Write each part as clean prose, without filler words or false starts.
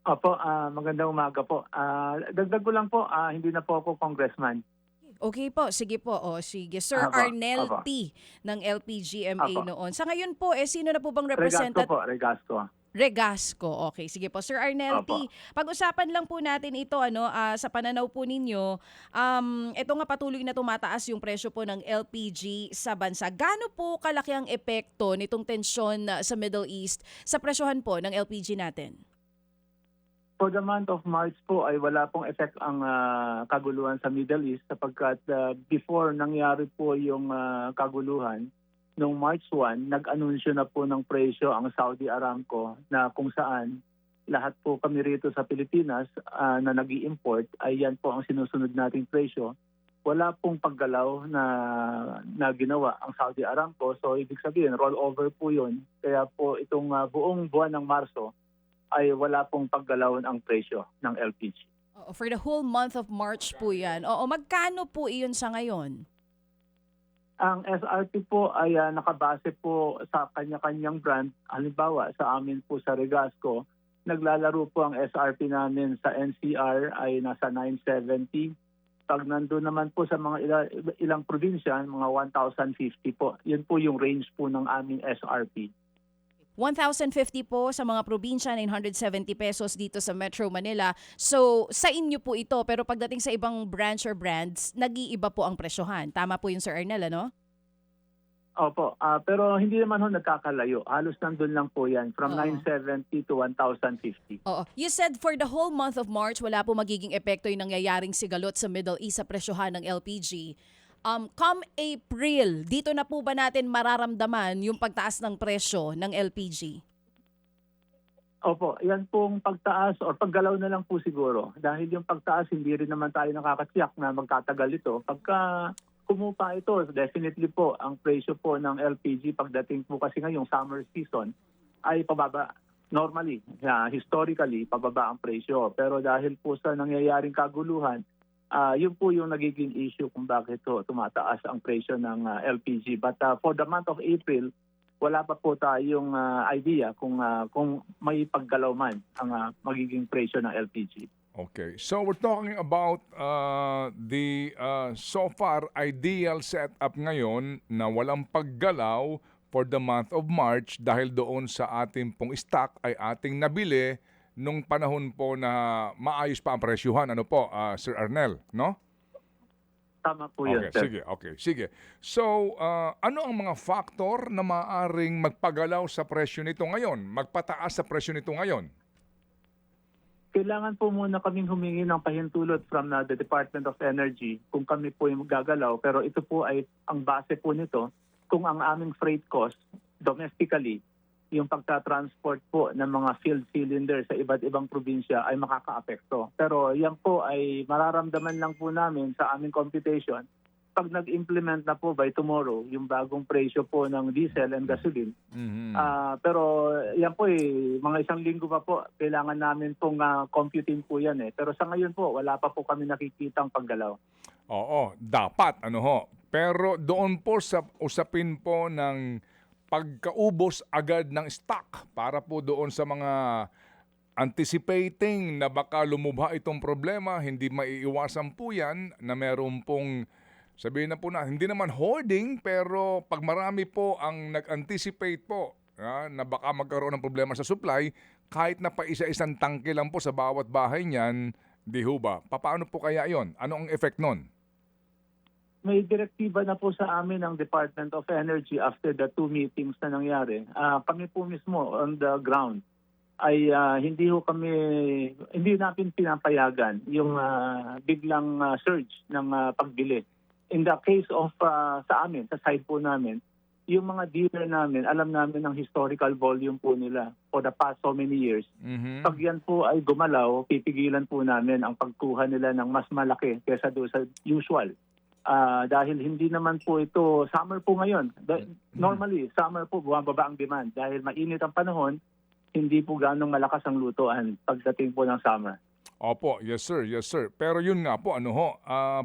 Opo, magandang umaga po. Dagdag ko lang po, hindi na po ako congressman. Okay po, sige po. O sige, Sir Opo, Arnel opo, T ng LPGMA opo. noon. Sa ngayon po, sino na po bang Regasco representat po, Regasco. Regasco. Okay, sige po. Sir Arnel Opo. T, pag-usapan lang po natin ito sa pananaw po ninyo. Ito nga patuloy na tumataas yung presyo po ng LPG sa bansa. Gaano po kalaki ang epekto nitong tensyon sa Middle East sa presyohan po ng LPG natin? For the month of March po ay wala pong effect ang kaguluhan sa Middle East sapagkat before nangyari po yung kaguluhan, noong March 1, nag-anunsyo na po ng presyo ang Saudi Aramco na kung saan lahat po kami rito sa Pilipinas na nag-i-import ay yan po ang sinusunod nating presyo. Wala pong paggalaw na ginawa ang Saudi Aramco. So ibig sabihin, roll over po yun. Kaya po itong buong buwan ng Marso ay wala pong paggalaw ang presyo ng LPG. Oo, for the whole month of March po yan. Oo, magkano po iyon sa ngayon? Ang SRP po ay nakabase po sa kanya-kanyang brand. Halimbawa, sa amin po sa Regasco, naglalaro po ang SRP namin sa NCR ay nasa 970. Pag nandun naman po sa mga ilang probinsya, mga 1,050 po. Yun po yung range po ng aming SRP. 1,050 po sa mga probinsya, 970 pesos dito sa Metro Manila. So, sa inyo po ito, pero pagdating sa ibang branch or brands, nag-iiba po ang presyohan. Tama po yung Sir Arnel, ano? Opo, pero hindi naman ho nagkakalayo. Halos nandun lang po yan, from Oo. 970 to 1,050. Oo. You said for the whole month of March, wala po magiging epekto yung nangyayaring sigalot sa Middle East sa presyohan ng LPG. Come April, dito na po ba natin mararamdaman yung pagtaas ng presyo ng LPG? Opo, yan pong pagtaas or paggalaw na lang po siguro. Dahil yung pagtaas, hindi rin naman tayo nakakatiyak na magtatagal ito. Pagka kumupa ito, definitely po ang presyo po ng LPG pagdating po kasi ngayong summer season ay pababa. Normally, historically, pababa ang presyo. Pero dahil po sa nangyayaring kaguluhan, yun po yung nagiging issue kung bakit tumataas ang presyo ng LPG. But for the month of April, wala pa po tayong idea kung may paggalaw man ang magiging presyo ng LPG. Okay. So we're talking about the so far ideal setup ngayon na walang paggalaw for the month of March dahil doon sa ating pong stock ay ating nabili nung panahon po na maayos pa ang presyuhan. Ano po, Sir Arnel, no? Tama po yun, Okay, sir. sige, okay, sige. So, ano ang mga factor na maaring magpagalaw sa presyo nito ngayon? Magpataas sa presyo nito ngayon? Kailangan po muna kaming humingi ng pahintulot from the Department of Energy kung kami po yung gagalaw. Pero ito po ay ang base po nito kung ang aming freight cost domestically, yung pagta-transport po ng mga filled cylinder sa iba't ibang probinsya ay makakaapekto. Pero yan po ay mararamdaman lang po namin sa aming computation pag nag-implement na po by tomorrow yung bagong presyo po ng diesel and gasoline. Mhm. Pero yan po mga isang linggo pa po, kailangan namin pong computing po yan Pero sa ngayon po, wala pa po kami nakikitang paggalaw. Oo, dapat ano ho. Pero doon po sa usapin po ng pagkaubos agad ng stock para po doon sa mga anticipating na baka lumubha itong problema, hindi maiiwasan po yan na meron pong sabihin na po na hindi naman hoarding pero pag marami po ang nag-anticipate po na baka magkaroon ng problema sa supply, kahit na pa isa-isang tangke lang po sa bawat bahay niyan, di ho ba? Paano po kaya yon? Ano ang effect nun? May direktiba na po sa amin ng Department of Energy after the 2 meetings na nangyari. Kami po mismo on the ground ay hindi natin pinapayagan yung biglang surge ng pagbili. In the case of sa amin, sa side po namin, yung mga dealer namin, alam namin ang historical volume po nila for the past so many years. Mhm. Pag yan po ay gumalaw, pipigilan po namin ang pagkuha nila ng mas malaki kesa doon sa usual. Dahil hindi naman po ito, summer po ngayon. Normally, summer po bumababa ang demand. Dahil mainit ang panahon, hindi po ganong malakas ang lutuan pagdating po ng summer. Opo, yes sir, yes sir. Pero yun nga po, ano ho,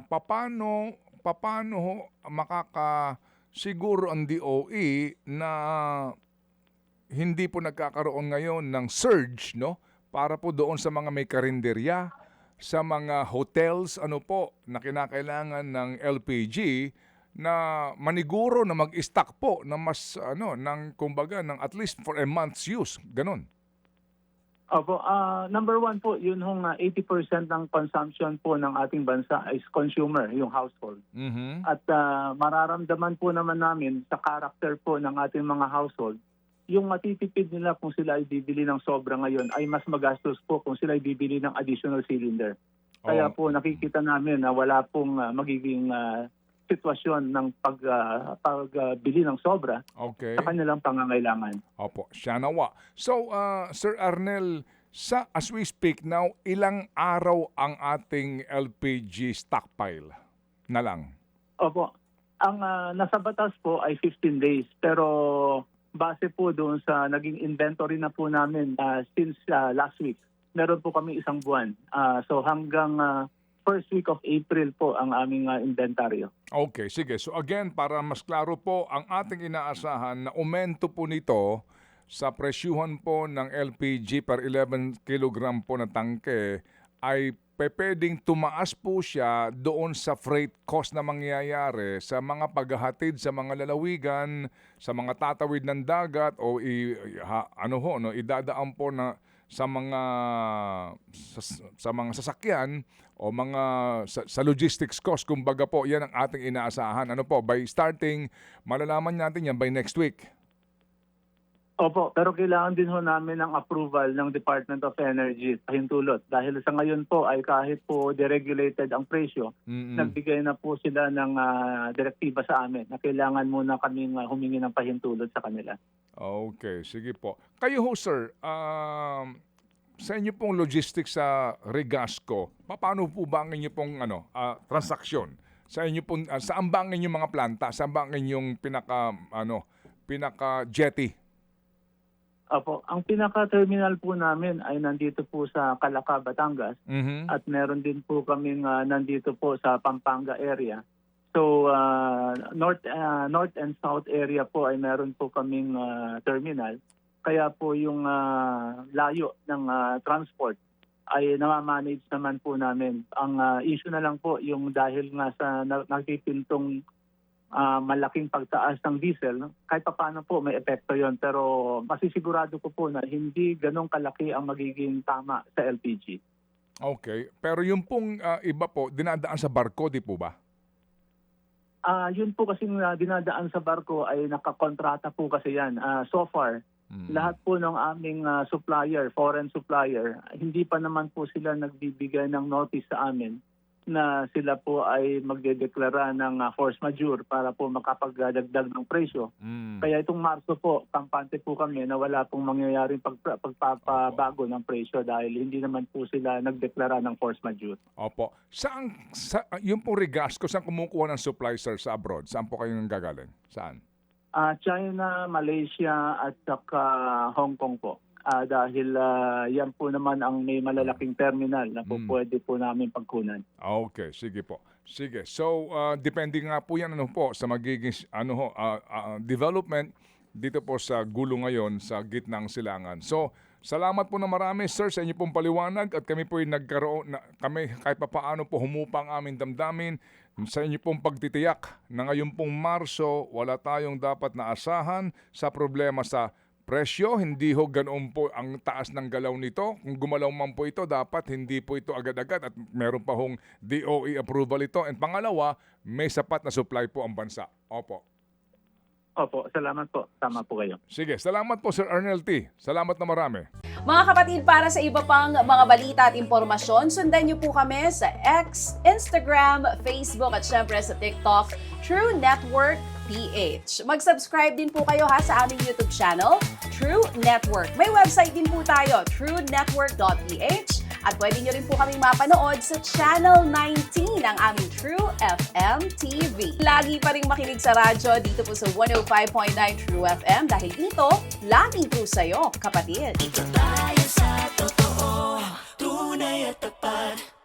paano ho makakasiguro ang DOE na hindi po nagkakaroon ngayon ng surge, no? para po doon sa mga may karinderya, sa mga hotels ano po na kinakailangan ng LPG na maniguro na mag-stock po na mas ng kumbaga ng at least for a month's use, ganun. Opo, number one po, yun hong 80% ng consumption po ng ating bansa is consumer, yung household. Mhm. At mararamdaman po naman namin sa character po ng ating mga household, yung matitipid nila kung sila ay bibili ng sobra ngayon ay mas magastos po kung sila ay bibili ng additional cylinder. Kaya po nakikita namin na wala pong magiging sitwasyon ng pagbili ng sobra Okay. sa kanilang pangangailangan. Opo, siya nawa. So, Sir Arnel, as we speak now, ilang araw ang ating LPG stockpile na lang? Opo. Ang nasa batas po ay 15 days. Pero base po doon sa naging inventory na po namin since last week, meron po kami isang buwan. So hanggang first week of April po ang aming inventaryo. Okay, sige. So again, para mas klaro po, ang ating inaasahan na aumento po nito sa presyuhan po ng LPG per 11 kilogram po na tangke ay pwedeng tumaas po siya doon sa freight cost na mangyayari sa mga paghahatid sa mga lalawigan, sa mga tatawid ng dagat o idadaan po na sa mga sasakyan o mga sa logistics cost, kumbaga po, yan ang ating inaasahan. Ano po, by starting, malalaman natin yan by next week. Opo, pero kailangan din ho namin ng approval ng Department of Energy pahintulot. Dahil sa ngayon po ay kahit po deregulated ang presyo, nagbigay na po sila ng direktiba sa amin na kailangan muna kaming humingi ng pahintulot sa kanila. Okay, sige po. Kayo ho, sir, sa inyo pong logistics sa Regasco, paano po ba ang inyo pong transaksyon? Sa inyo pong saan ba ang inyong mga planta? Saan ba ang inyong pinaka jetty? Opo, ang pinaka-terminal po namin ay nandito po sa Calaca, Batangas. Mhm. At meron din po kaming nandito po sa Pampanga area. So north and south area po ay meron po kaming terminal. Kaya po yung layo ng transport ay namamanage naman po namin. Ang issue na lang po yung dahil nga sa nakikintong malaking pagtaas ng diesel, kahit pa paano po may epekto yon, pero masisigurado ko po na hindi ganong kalaki ang magiging tama sa LPG. Okay, pero yung pong iba po, dinadaan sa barko, di po ba? Yun po kasing dinadaan sa barko ay nakakontrata po kasi yan. So far, lahat po ng aming supplier, foreign supplier, hindi pa naman po sila nagbibigay ng notice sa amin na sila po ay magdedeklara ng force majeure para po makapagdagdag ng presyo. Kaya itong Marso po, kampante po kami na wala pong mangyayaring pagpapabago ng presyo dahil hindi naman po sila nagdeklara ng force majeure. Opo. Yung pong Regasco, saan kumukuha ng supply, sir, sa abroad? Saan po kayo nang gagaling? Saan? China, Malaysia at saka Hong Kong po. Dahil yan po naman ang may malalaking terminal na po pwede po namin pagkunan. Okay, sige po. Sige. So, depende nga po yan po sa magiging development dito po sa gulo ngayon sa gitnang silangan. So, salamat po na marami, sir, sa inyo pong paliwanag at kami po ay kami kahit pa paano po humupa ang aming damdamin sa inyo pong pagtitiyak na ngayon pong Marso wala tayong dapat na asahan sa problema sa presyo. Hindi ho ganoon po ang taas ng galaw nito. Kung gumalaw man po ito, dapat hindi po ito agad-agad at meron pa hong DOE approval ito. And pangalawa, may sapat na supply po ang bansa. Opo. Opo, salamat po. Tama po kayo. Sige, salamat po, Sir Arnel T. Salamat na marami. Mga kapatid, para sa iba pang mga balita at impormasyon, sundan niyo po kami sa X, Instagram, Facebook at syempre sa TikTok, True Network PH. Mag-subscribe din po kayo sa aming YouTube channel, True Network. May website din po tayo, truenetwork.ph, at pwede nyo rin po kaming mapanood sa Channel 19 ng aming True FM TV. Lagi pa rin makinig sa radyo dito po sa 105.9 True FM dahil dito, laging true sa'yo, kapatid. Ito tayo sa totoo, tunay at tapat.